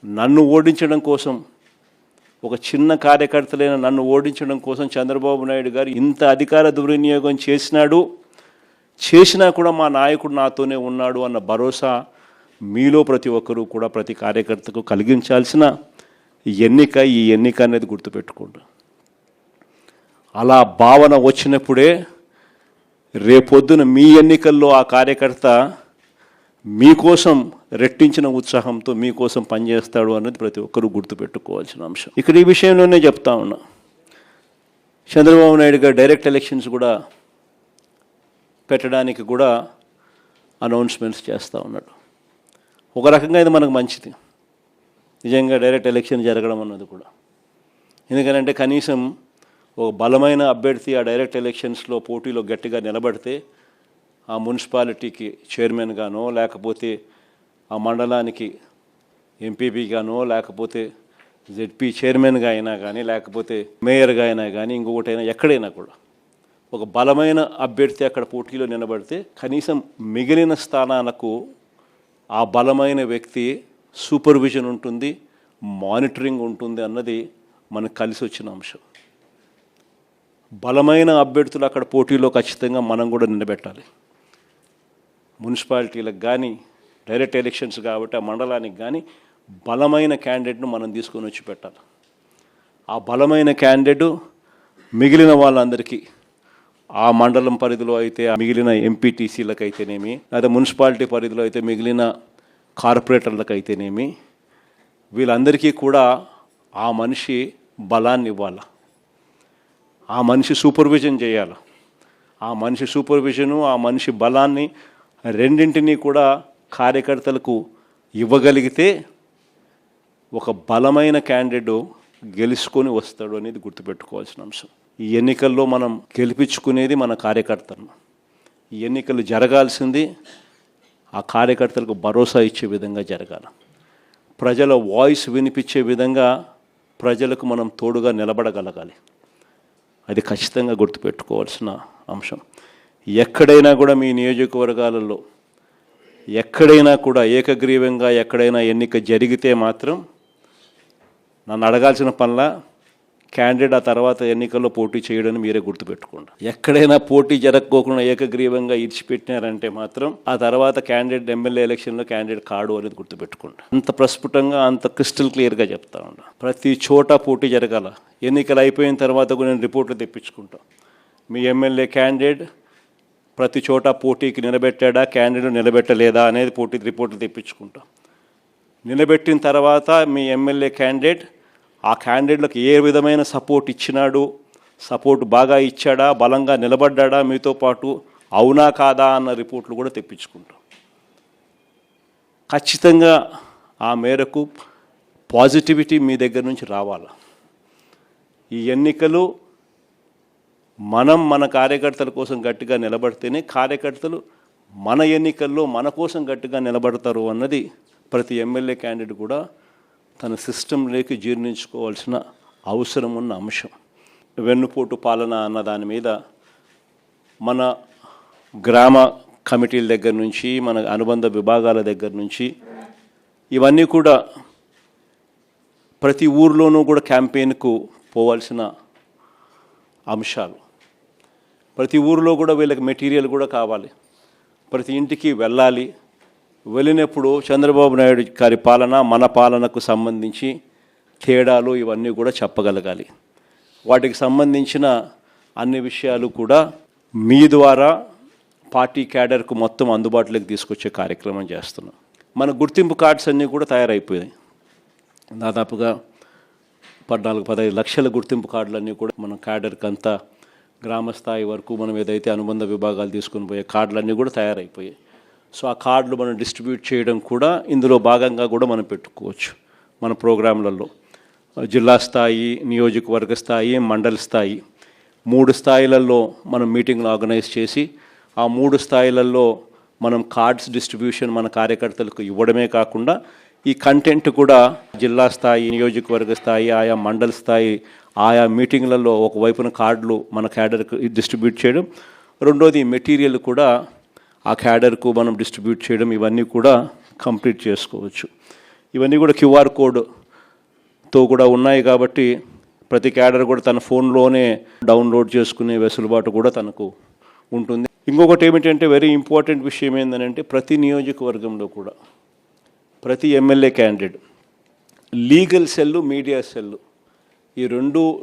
నన్ను ఓడించడం కోసం, ఒక చిన్న కార్యకర్తలైన నన్ను ఓడించడం కోసం చంద్రబాబు నాయుడు గారు ఇంత అధికార దుర్వినియోగం చేసినా కూడా మా నాయకుడు నాతోనే ఉన్నాడు అన్న భరోసా మీలో ప్రతి ఒక్కరూ కూడా ప్రతి కార్యకర్తకు కలిగించాల్సిన ఎన్నిక ఈ ఎన్నిక అనేది గుర్తుపెట్టుకోండి. అలా భావన వచ్చినప్పుడే రేపొద్దున మీ ఎన్నికల్లో ఆ కార్యకర్త మీకోసం రెట్టించిన ఉత్సాహంతో మీకోసం పనిచేస్తాడు అన్నది ప్రతి ఒక్కరూ గుర్తుపెట్టుకోవాల్సిన అంశం. ఇక్కడ ఈ విషయంలోనే చెప్తా ఉన్నా, చంద్రబాబు నాయుడు గారు డైరెక్ట్ ఎలక్షన్స్ కూడా పెట్టడానికి కూడా అనౌన్స్మెంట్స్ చేస్తూ ఉన్నాడు. ఒక రకంగా ఇది మనకు మంచిది, నిజంగా డైరెక్ట్ ఎలక్షన్ జరగడం అన్నది కూడా. ఎందుకంటే కనీసం ఒక బలమైన అభ్యర్థి ఆ డైరెక్ట్ ఎలక్షన్స్లో పోటీలో గట్టిగా నిలబడితే ఆ మున్సిపాలిటీకి చైర్మన్గానో, లేకపోతే ఆ మండలానికి ఎంపీపీగానో, లేకపోతే జెడ్పీ చైర్మన్గా అయినా కానీ, లేకపోతే మేయర్గా అయినా కానీ, ఇంకొకటైనా ఎక్కడైనా కూడా ఒక బలమైన అభ్యర్థి అక్కడ పోటీలో నిలబడితే కనీసం మిగిలిన స్థానాలకు ఆ బలమైన వ్యక్తి సూపర్విజన్ ఉంటుంది, మానిటరింగ్ ఉంటుంది అన్నది మనకు కలిసి వచ్చిన అంశం. బలమైన అభ్యర్థులు అక్కడ పోటీలో ఖచ్చితంగా మనం కూడా నిలబెట్టాలి. మున్సిపాలిటీలకు కానీ డైరెక్ట్ ఎలక్షన్స్ కాబట్టి ఆ మండలానికి కానీ బలమైన క్యాండిడేట్ను మనం తీసుకొని వచ్చి పెట్టాలి. ఆ బలమైన క్యాండిడేట్ మిగిలిన వాళ్ళందరికీ ఆ మండలం పరిధిలో అయితే మిగిలిన ఎంపీటీసీలకు అయితేనేమి, లేదా మున్సిపాలిటీ పరిధిలో అయితే మిగిలిన కార్పొరేటర్లకు అయితేనేమి, వీళ్ళందరికీ కూడా ఆ మనిషి బలాన్ని ఇవ్వాలి. ఆ మనిషి సూపర్విజన్ చేయాలి. ఆ మనిషి సూపర్విజను, ఆ మనిషి బలాన్ని రెండింటినీ కూడా కార్యకర్తలకు ఇవ్వగలిగితే ఒక బలమైన క్యాండిడేట్ గెలుచుకొని వస్తాడు అనేది గుర్తుపెట్టుకోవాల్సిన అంశం. ఈ ఎన్నికల్లో మనం గెలిపించుకునేది మన కార్యకర్తలను. ఈ ఎన్నికలు జరగాల్సింది ఆ కార్యకర్తలకు భరోసా ఇచ్చే విధంగా జరగాలి. ప్రజల వాయిస్ వినిపించే విధంగా ప్రజలకు మనం తోడుగా నిలబడగలగాలి. అది ఖచ్చితంగా గుర్తుపెట్టుకోవాల్సిన అంశం. ఎక్కడైనా కూడా మీ నియోజకవర్గాలలో ఎక్కడైనా కూడా ఏకగ్రీవంగా ఎక్కడైనా ఎన్నిక జరిగితే మాత్రం నన్ను అడగాల్సిన పనిలా క్యాండిడేట్ ఆ తర్వాత ఎన్నికల్లో పోటీ చేయడని మీరే గుర్తుపెట్టుకోండి. ఎక్కడైనా పోటీ జరగకోకుండా ఏకగ్రీవంగా ఇడిచిపెట్టినారంటే మాత్రం ఆ తర్వాత క్యాండిడేట్ ఎమ్మెల్యే ఎలక్షన్లో క్యాండిడేట్ కాడు అనేది గుర్తుపెట్టుకోండి. అంత ప్రస్ఫుటంగా అంత క్రిస్టల్ క్లియర్గా చెప్తా ఉన్నా. ప్రతి చోట పోటీ జరగాల. ఎన్నికలు అయిపోయిన తర్వాత కూడా నేను రిపోర్ట్లు తెప్పించుకుంటా. మీ ఎమ్మెల్యే క్యాండిడేట్ ప్రతి చోట పోటీకి నిలబెట్టాడా, క్యాండిడేట్ నిలబెట్టలేదా అనేది పోటీ రిపోర్ట్లు తెప్పించుకుంటా. నిలబెట్టిన తర్వాత మీ ఎమ్మెల్యే క్యాండిడేట్ ఆ క్యాండిడేట్లకు ఏ విధమైన సపోర్ట్ ఇచ్చినాడు, సపోర్ట్ బాగా ఇచ్చాడా, బలంగా నిలబడ్డా మీతో పాటు, అవునా కాదా అన్న రిపోర్ట్లు కూడా తెప్పించుకుంటాం. ఖచ్చితంగా ఆ మేరకు పాజిటివిటీ మీ దగ్గర నుంచి రావాలి. ఈ ఎన్నికలు మనం మన కార్యకర్తల కోసం గట్టిగా నిలబడితేనే కార్యకర్తలు మన ఎన్నికల్లో మన కోసం గట్టిగా నిలబడతారు అన్నది ప్రతి ఎమ్మెల్యే క్యాండిడేట్ కూడా తన సిస్టంలోకి జీర్ణించుకోవాల్సిన అవసరం ఉన్న అంశం. వెన్నుపోటు పాలన అన్న దాని మీద మన గ్రామ కమిటీల దగ్గర నుంచి, మన అనుబంధ విభాగాల దగ్గర నుంచి ఇవన్నీ కూడా ప్రతి ఊర్లోనూ కూడా క్యాంపెయిన్కు పోవాల్సిన అంశాలు. ప్రతి ఊరిలో కూడా వీళ్ళకి మెటీరియల్ కూడా కావాలి. ప్రతి ఇంటికి వెళ్ళాలి. వెళ్ళినప్పుడు చంద్రబాబు నాయుడు గారి పాలన మన పాలనకు సంబంధించి తేడాలు ఇవన్నీ కూడా చెప్పగలగాలి. వాటికి సంబంధించిన అన్ని విషయాలు కూడా మీ ద్వారా పార్టీ క్యాడర్కు మొత్తం అందుబాటులోకి తీసుకొచ్చే కార్యక్రమం చేస్తున్నాం. మన గుర్తింపు కార్డ్స్ అన్నీ కూడా తయారైపోయాయి. దాదాపుగా 14-15 లక్షల గుర్తింపు కార్డులన్నీ కూడా మన క్యాడర్కి అంతా గ్రామ స్థాయి వరకు మనం ఏదైతే అనుబంధ విభాగాలు తీసుకుని పోయే కార్డులన్నీ కూడా తయారైపోయాయి. సో ఆ కార్డులు మనం డిస్ట్రిబ్యూట్ చేయడం కూడా ఇందులో భాగంగా కూడా మనం పెట్టుకోవచ్చు. మన ప్రోగ్రాంలలో జిల్లా స్థాయి, నియోజకవర్గ స్థాయి, మండల స్థాయి 3 స్థాయిలలో మనం మీటింగ్లు ఆర్గనైజ్ చేసి ఆ 3 స్థాయిలలో మనం కార్డ్స్ డిస్ట్రిబ్యూషన్ మన కార్యకర్తలకు ఇవ్వడమే కాకుండా ఈ కంటెంట్ కూడా జిల్లా స్థాయి, నియోజకవర్గ స్థాయి, ఆయా మండల స్థాయి, ఆయా మీటింగ్లలో ఒకవైపున కార్డులు మన క్యాడర్కు డిస్ట్రిబ్యూట్ చేయడం, రెండోది మెటీరియల్ కూడా ఆ క్యాడర్కు మనం డిస్ట్రిబ్యూట్ చేయడం, ఇవన్నీ కూడా కంప్లీట్ చేసుకోవచ్చు. ఇవన్నీ కూడా QR కోడ్తో కూడా ఉన్నాయి కాబట్టి ప్రతి క్యాడర్ కూడా తన ఫోన్లోనే డౌన్లోడ్ చేసుకునే వెసులుబాటు కూడా తనకు ఉంటుంది. ఇంకొకటి ఏమిటంటే వెరీ ఇంపార్టెంట్ విషయం ఏంటంటే ప్రతి నియోజకవర్గంలో కూడా ప్రతి MLA candidate legal cell, media cell ఈ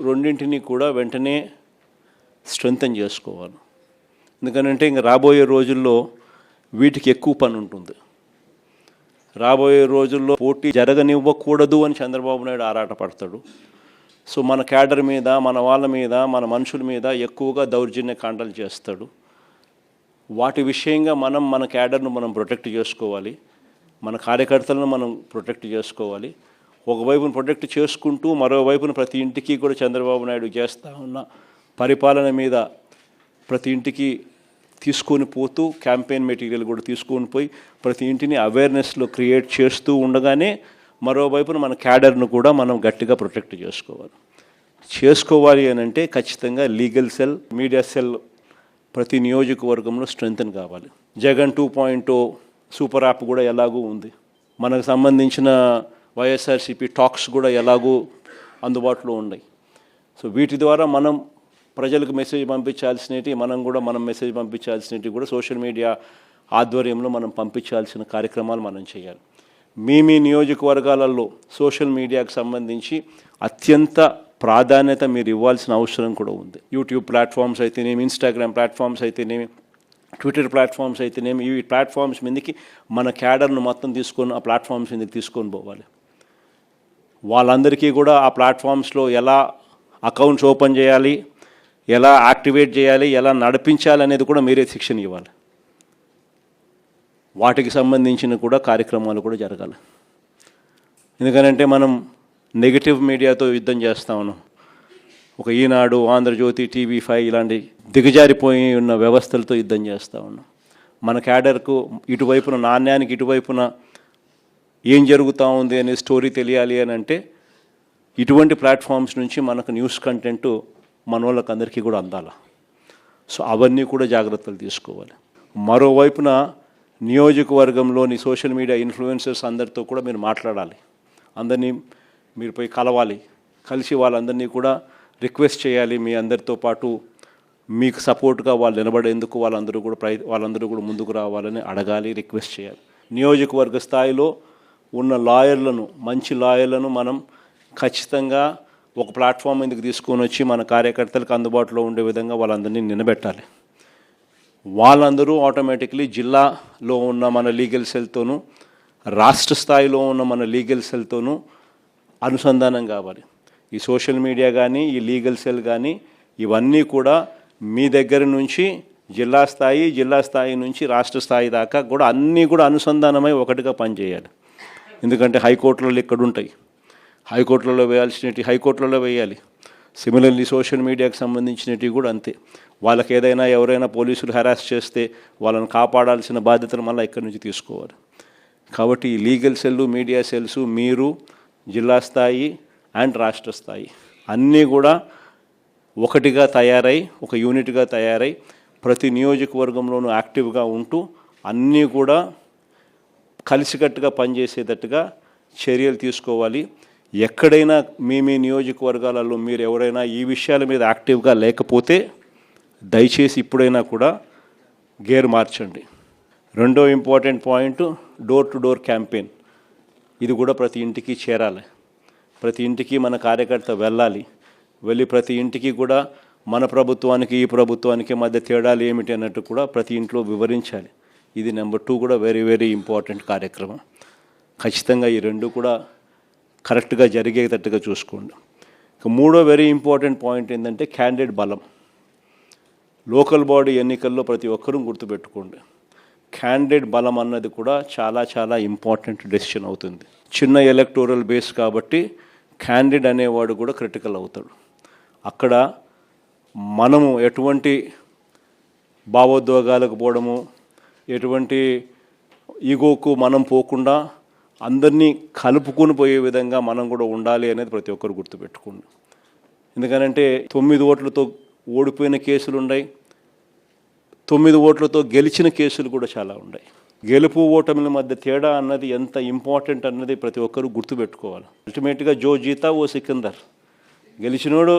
రెండింటిని కూడా వెంటనే స్ట్రెంథన్ చేసుకోవాలి. ఎందుకంటే ఇంకా రాబోయే రోజుల్లో వీటికి ఎక్కువ పని ఉంటుంది. రాబోయే రోజుల్లో పోటీ జరగనివ్వకూడదు అని చంద్రబాబు నాయుడు ఆరాటపడతాడు. సో మన క్యాడర్ మీద, మన వాళ్ళ మీద, మన మనుషుల మీద ఎక్కువగా దౌర్జన్య కాండలు చేస్తాడు. వాటి విషయంగా మన క్యాడర్ను మనం ప్రొటెక్ట్ చేసుకోవాలి, మన కార్యకర్తలను మనం ప్రొటెక్ట్ చేసుకోవాలి. ఒకవైపున ప్రొటెక్ట్ చేసుకుంటూ మరోవైపున ప్రతి ఇంటికి కూడా చంద్రబాబు నాయుడు చేస్తూ ఉన్న పరిపాలన మీద ప్రతి ఇంటికి తీసుకొని పోతూ క్యాంపెయిన్ మెటీరియల్ కూడా తీసుకొని పోయి ప్రతి ఇంటిని అవేర్నెస్లో క్రియేట్ చేస్తూ ఉండగానే మరోవైపున మన క్యాడర్ను కూడా మనం గట్టిగా ప్రొటెక్ట్ చేసుకోవాలి అని అంటే ఖచ్చితంగా లీగల్ సెల్, మీడియా సెల్ ప్రతి నియోజకవర్గంలో స్ట్రెంథన్ కావాలి. జగన్ 2.0 సూపర్ యాప్ కూడా ఎలాగూ ఉంది. మనకు సంబంధించిన వైఎస్ఆర్సీపీ టాక్స్ కూడా ఎలాగూ అందుబాటులో ఉన్నాయి. సో వీటి ద్వారా మనం ప్రజలకు మెసేజ్ పంపించాల్సినవి, మనం మెసేజ్ పంపించాల్సినవి కూడా సోషల్ మీడియా ఆధ్వర్యంలో మనం పంపించాల్సిన కార్యక్రమాలు మనం చేయాలి. మీ నియోజకవర్గాలలో సోషల్ మీడియాకు సంబంధించి అత్యంత ప్రాధాన్యత మీరు ఇవ్వాల్సిన అవసరం కూడా ఉంది. యూట్యూబ్ ప్లాట్ఫామ్స్ అయితేనేమి, ఇన్స్టాగ్రామ్ ప్లాట్ఫామ్స్ అయితేనేమి, ట్విట్టర్ ప్లాట్ఫామ్స్ అయితేనేమి, ఈ ప్లాట్ఫామ్స్ మీదకి మన క్యాడర్ను మొత్తం తీసుకొని ఆ ప్లాట్ఫామ్స్ మీదకి తీసుకొని పోవాలి. వాళ్ళందరికీ కూడా ఆ ప్లాట్ఫామ్స్లో ఎలా అకౌంట్స్ ఓపెన్ చేయాలి, ఎలా యాక్టివేట్ చేయాలి, ఎలా నడిపించాలి అనేది కూడా మీరే శిక్షణ ఇవ్వాలి. వాటికి సంబంధించిన కూడా కార్యక్రమాలు కూడా జరగాలి. ఎందుకంటే మనం నెగిటివ్ మీడియాతో యుద్ధం చేస్తా ఉన్నాం. ఒక ఈనాడు, ఆంధ్రజ్యోతి, TV5 ఇలాంటి దిగజారిపోయి ఉన్న వ్యవస్థలతో యుద్ధం చేస్తూ ఉన్నాం. మన క్యాడర్కు ఇటువైపున నాణ్యానికి ఇటువైపున ఏం జరుగుతూ ఉంది అనే స్టోరీ తెలియాలి అని అంటే ఇటువంటి ప్లాట్ఫామ్స్ నుంచి మనకు న్యూస్ కంటెంట్ మన వాళ్ళకి అందరికీ కూడా అందాలి. సో అవన్నీ కూడా జాగ్రత్తలు తీసుకోవాలి. మరోవైపున నియోజకవర్గంలోని సోషల్ మీడియా ఇన్ఫ్లుయెన్సర్స్ అందరితో కూడా మీరు మాట్లాడాలి. అందరినీ మీరు పోయి కలవాలి. కలిసి వాళ్ళందరినీ కూడా రిక్వెస్ట్ చేయాలి. మీ అందరితో పాటు మీకు సపోర్ట్గా వాళ్ళు నిలబడేందుకు వాళ్ళందరూ కూడా ముందుకు రావాలని అడగాలి, రిక్వెస్ట్ చేయాలి. నియోజకవర్గ స్థాయిలో ఉన్న లాయర్లను, మంచి లాయర్లను మనం ఖచ్చితంగా ఒక ప్లాట్ఫామ్ మీదకి తీసుకొని వచ్చి మన కార్యకర్తలకు అందుబాటులో ఉండే విధంగా వాళ్ళందరినీ నిలబెట్టాలి. వాళ్ళందరూ ఆటోమేటిక్లీ జిల్లాలో ఉన్న మన లీగల్ సెల్తోనూ, రాష్ట్ర స్థాయిలో ఉన్న మన లీగల్ సెల్తోనూ అనుసంధానం కావాలి. ఈ సోషల్ మీడియా కానీ, ఈ లీగల్ సెల్ కానీ ఇవన్నీ కూడా మీ దగ్గర నుంచి జిల్లా స్థాయి నుంచి రాష్ట్ర స్థాయి దాకా కూడా అన్నీ కూడా అనుసంధానమై ఒకటిగా పనిచేయాలి. ఎందుకంటే హైకోర్టులలో ఇక్కడ ఉంటాయి, హైకోర్టులలో వేయాల్సినవి హైకోర్టులలో వేయాలి. సిమిలర్లీ సోషల్ మీడియాకి సంబంధించినవి కూడా అంతే. వాళ్ళకి ఎవరైనా పోలీసులు హెరాస్ చేస్తే వాళ్ళని కాపాడాల్సిన బాధ్యతలు మళ్ళీ ఇక్కడి నుంచి తీసుకోవాలి. కాబట్టి ఈ లీగల్ సెల్లు, మీడియా సెల్స్ మీరు జిల్లా స్థాయి అండ్ రాష్ట్ర స్థాయి అన్నీ కూడా ఒకటిగా తయారై, ఒక యూనిట్గా తయారై ప్రతి నియోజకవర్గంలోనూ యాక్టివ్గా ఉంటూ అన్నీ కూడా కలిసికట్టుగా పనిచేసేటట్టుగా చర్యలు తీసుకోవాలి. ఎక్కడైనా మీ నియోజకవర్గాలలో మీరు ఎవరైనా ఈ విషయాల మీద యాక్టివ్గా లేకపోతే దయచేసి ఇప్పుడైనా కూడా గేర్ మార్చండి. రెండో important point door to door campaign. ఇది కూడా ప్రతి ఇంటికి చేరాలి. ప్రతి ఇంటికి మన కార్యకర్త వెళ్ళాలి, వెళ్ళి ప్రతి ఇంటికి కూడా మన ప్రభుత్వానికి ఈ ప్రభుత్వానికి మధ్య తేడాలు ఏమిటి అన్నట్టు కూడా ప్రతి ఇంట్లో వివరించాలి. ఇది నెంబర్ 2 కూడా వెరీ వెరీ ఇంపార్టెంట్ కార్యక్రమం. ఖచ్చితంగా ఈ రెండు కూడా కరెక్ట్గా జరిగేటట్టుగా చూసుకోండి. ఇక మూడో వెరీ ఇంపార్టెంట్ పాయింట్ ఏంటంటే క్యాండిడేట్ బలం. లోకల్ బాడీ ఎన్నికల్లో ప్రతి ఒక్కరూ గుర్తుపెట్టుకోండి, క్యాండిడేట్ బలం అన్నది కూడా చాలా చాలా ఇంపార్టెంట్ డెసిషన్ అవుతుంది. చిన్న ఎలక్టోరల్ బేస్ కాబట్టి క్యాండిడేట్ అనేవాడు కూడా క్రిటికల్ అవుతాడు. అక్కడ మనము ఎటువంటి భావోద్వేగాలకు పోవడము, ఎటువంటి ఈగోకు మనం పోకుండా అందరినీ కలుపుకొని పోయే విధంగా మనం కూడా ఉండాలి అనేది ప్రతి ఒక్కరు గుర్తుపెట్టుకోండి. ఎందుకనంటే 9 ఓట్లతో ఓడిపోయిన కేసులు ఉన్నాయి, 9 ఓట్లతో గెలిచిన కేసులు కూడా చాలా ఉన్నాయి. గెలుపు ఓటమిల మధ్య తేడా అన్నది ఎంత ఇంపార్టెంట్ అన్నది ప్రతి ఒక్కరు గుర్తుపెట్టుకోవాలి. అల్టిమేట్గా జో జీతా ఓ సికిందర్. గెలిచినోడు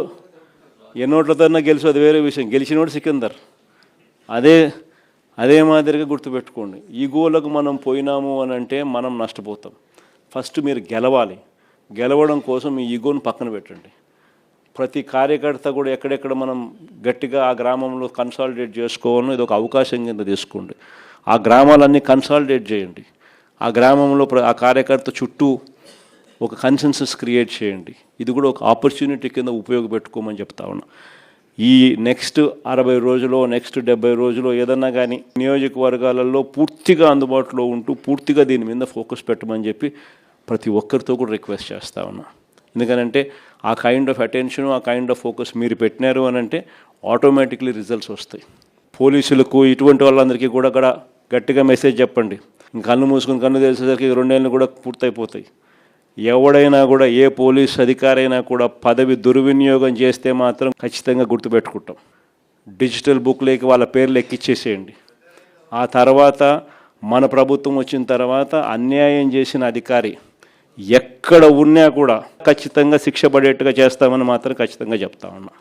ఎన్నోట్లతోన్నా గెలిచి అది వేరే విషయం, గెలిచినోడు సికిందర్. అదే మాదిరిగా గుర్తుపెట్టుకోండి. ఈ గోలకు మనం పోయినాము అని అంటే మనం నష్టపోతాం. ఫస్ట్ మీరు గెలవాలి. గెలవడం కోసం ఈ ఈగోను పక్కన పెట్టండి. ప్రతి కార్యకర్త కూడా ఎక్కడెక్కడ మనం గట్టిగా ఆ గ్రామంలో కన్సాలిడేట్ చేసుకోవాలని ఇది ఒక అవకాశం కింద తీసుకోండి. ఆ గ్రామాలన్నీ కన్సాలిడేట్ చేయండి. ఆ గ్రామంలో ఆ కార్యకర్త చుట్టూ ఒక కన్సెన్సస్ క్రియేట్ చేయండి. ఇది కూడా ఒక ఆపర్చునిటీ కింద ఉపయోగపెట్టుకోమని చెప్తా ఉన్నా. ఈ నెక్స్ట్ 60 రోజులు, నెక్స్ట్ 70 రోజులు ఏదన్నా కానీ నియోజకవర్గాలలో పూర్తిగా అందుబాటులో ఉంటూ పూర్తిగా దీని మీద ఫోకస్ పెట్టమని చెప్పి ప్రతి ఒక్కరితో కూడా రిక్వెస్ట్ చేస్తా ఉన్నా. ఎందుకనంటే ఆ కైండ్ ఆఫ్ అటెన్షన్, ఆ కైండ్ ఆఫ్ ఫోకస్ మీరు పెట్టినారు అని అంటే ఆటోమేటిక్లీ రిజల్ట్స్ వస్తాయి. పోలీసులకు ఇటువంటి వాళ్ళందరికీ కూడా గట్టిగా మెసేజ్ చెప్పండి. కన్ను మూసుకుని కన్ను తెలిసేసరికి 2 ఏళ్ళు కూడా పూర్తయిపోతాయి. ఎవడైనా కూడా ఏ పోలీస్ అధికారైనా కూడా పదవి దుర్వినియోగం చేస్తే మాత్రం ఖచ్చితంగా గుర్తుపెట్టుకుంటాం. డిజిటల్ బుక్లోకి వాళ్ళ పేర్లు ఎక్కిచ్చేసేయండి. ఆ తర్వాత మన ప్రభుత్వం వచ్చిన తర్వాత అన్యాయం చేసిన అధికారి ఎక్కడ ఉన్నా కూడా ఖచ్చితంగా శిక్ష పడేట్టుగా చేస్తామని మాత్రం ఖచ్చితంగా చెప్తా ఉన్నా.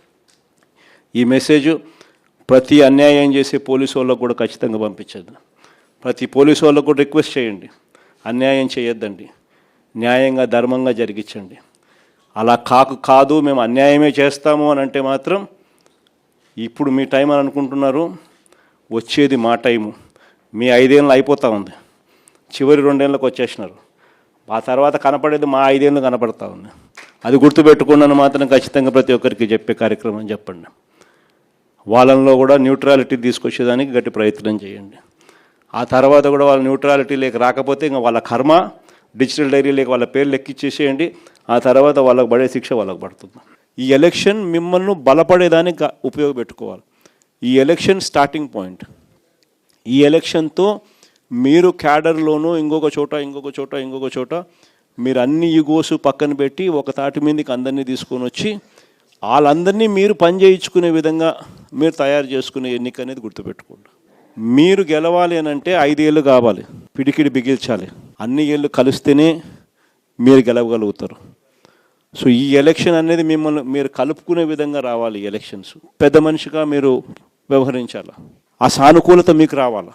ఈ మెసేజ్ ప్రతి అన్యాయం చేసే పోలీసు వాళ్ళకు కూడా ఖచ్చితంగా పంపించండి. ప్రతి పోలీసు వాళ్ళకు కూడా రిక్వెస్ట్ చేయండి, అన్యాయం చేయొద్దండి, న్యాయంగా ధర్మంగా జరిగించండి. అలా కాదు మేము అన్యాయమే చేస్తాము అని అంటే మాత్రం ఇప్పుడు మీ టైం అని అనుకుంటున్నారు, వచ్చేది మా టైము. మీ 5 ఏళ్ళు అయిపోతూ ఉంది, చివరి 2 ఏళ్ళకి వచ్చేసినారు. ఆ తర్వాత కనపడేది మా 5 ఏళ్ళు కనపడతా ఉంది. అది గుర్తుపెట్టుకున్నాను మాత్రం ఖచ్చితంగా ప్రతి ఒక్కరికి చెప్పే కార్యక్రమం చెప్పండి. వాళ్ళల్లో కూడా న్యూట్రాలిటీ తీసుకొచ్చేదానికి గట్టి ప్రయత్నం చేయండి. ఆ తర్వాత కూడా వాళ్ళ న్యూట్రాలిటీ లేక రాకపోతే ఇంకా వాళ్ళ కర్మ, డిజిటల్ డైరీ లేక వాళ్ళ పేర్లు ఎక్కిచ్చేసేయండి. ఆ తర్వాత వాళ్ళకు పడే శిక్ష వాళ్ళకు పడుతుంది. ఈ ఎలక్షన్ మిమ్మల్ని బలపడేదానికి ఉపయోగపెట్టుకోవాలి. ఈ ఎలక్షన్ స్టార్టింగ్ పాయింట్. ఈ ఎలక్షన్తో మీరు క్యాడర్లోనూ ఇంకొక చోట మీరు అన్ని ఈగోస్ పక్కన పెట్టి ఒక తాటి మీదకి అందరినీ తీసుకొని వచ్చి వాళ్ళందరినీ మీరు పని చేయించుకునే విధంగా మీరు తయారు చేసుకునే ఎన్నిక అనేది గుర్తుపెట్టుకోండి. మీరు గెలవాలి అని అంటే 5 ఏళ్ళు కావాలి, పిడికిడి బిగించాలి. అన్ని ఏళ్ళు కలిస్తేనే మీరు గెలవగలుగుతారు. సో ఈ ఎలక్షన్ అనేది మిమ్మల్ని మీరు కలుపుకునే విధంగా రావాలి. ఎలక్షన్స్ పెద్ద మనిషిగా మీరు వ్యవహరించాలి. ఆ సానుకూలత మీకు రావాలి.